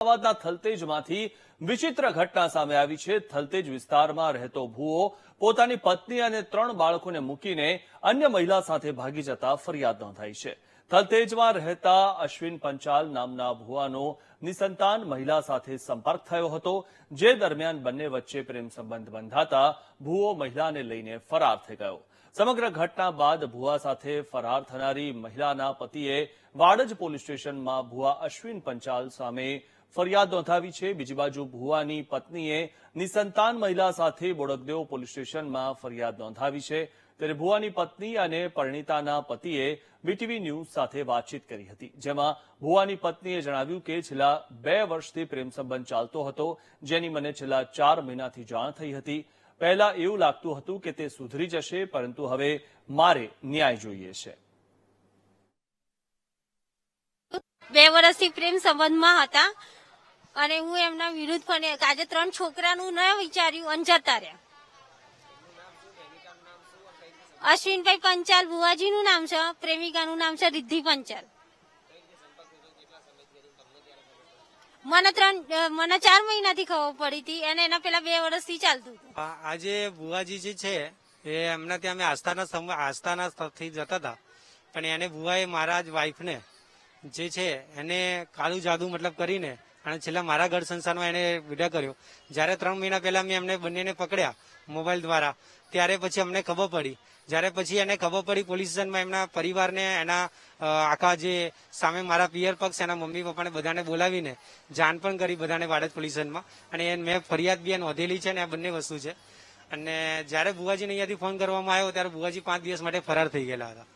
અમદાવાદના થલતેજમાંથી વિચિત્ર ઘટના સામે આવી છે। થલતેજ વિસ્તારમાં રહેતો ભૂવો પોતાની પત્ની અને 3 બાળકોને મૂકીને અન્ય મહિલા સાથે ભાગી જતા ફરિયાદ નોંધાઈ છે। થલતેજમાં રહેતા અશ્વિન પંચાલ નામના ભૂવાનો નિસંતાન મહિલા સાથે સંપર્ક થયો હતો, જે દરમિયાન બંને વચ્ચે પ્રેમ સંબંધ બંધાતા ભૂવો મહિલાને લઈને ફરાર થઈ ગયો। સમગ્ર ઘટના બાદ ભૂવા સાથે ફરાર થનારી મહિલાના પતિએ વાડજ પોલીસ સ્ટેશનમાં ભૂવા અશ્વિન પંચાલ સામે ફરિયાદ નોંધાવી છે। બીજી બાજુ ભૂવાની પત્નીએ નિસંતાન મહિલા સાથે બોડકદેવ પોલીસ સ્ટેશનમાં ફરિયાદ નોંધાવી છે। ત્યારે ભૂવાની પત્ની અને પરિણીતાના પતિએ બીટીવી ન્યૂઝ સાથે વાતચીત કરી હતી, જેમાં ભૂવાની પત્નીએ જણાવ્યું કે છેલ્લા 2 વર્ષથી પ્રેમ સંબંધ ચાલતો હતો, જેની મને છેલ્લા 4 મહિનાથી જાણ થઈ હતી। પહેલા એવું લાગતું હતું કે તે સુધરી જશે, પરંતુ હવે મારે ન્યાય જોઈએ છે। 2 વર્ષથી પ્રેમ સંબંધમાં હતા અને હું એમના વિરુદ્ધ પણ આજે 3 છોકરાનું ન વિચાર્યું અને જતા રહ્યા। અશ્વિનભાઈ પંચાલ ભુવાજીનું નામ છે, પ્રેમિકાનું નામ છે રિદ્ધિ પંચાલ। મને 4 મહિનાથી ખબર પડી હતી અને એના પેલા 2 વર્ષથી ચાલતું હતું। આજે ભુવાજી જે છે એ એમના ત્યાં અમે આસ્થાના સ્થળથી જતા હતા, પણ એને ભુવાએ મારા જ વાઈફને જે છે એને કાળું જાદુ મતલબ કરીને અને છેલ્લા મારા ઘર સંસારમાં એને વિડા કર્યો। જ્યારે 3 મહિના પહેલા મેં એમને બંનેને પકડ્યા મોબાઈલ દ્વારા, ત્યારે પછી અમને ખબર પડી। જ્યારે પછી એને ખબર પડી પોલીસ સ્ટેશનમાં, એમના પરિવારને, એના આખા જે સામે મારા પિયર પક્ષ, એના મમ્મી પપ્પાને બધાને બોલાવીને જાણ પણ કરી બધાને વાડજ પોલીસ સ્ટેશનમાં, અને મેં ફરિયાદ બી નોંધેલી છે ને આ બંને વસ્તુ છે। અને જ્યારે ભુવાજીને અહીંયાથી ફોન કરવામાં આવ્યો ત્યારે ભુવાજી 5 દિવસ માટે ફરાર થઈ ગયેલા હતા।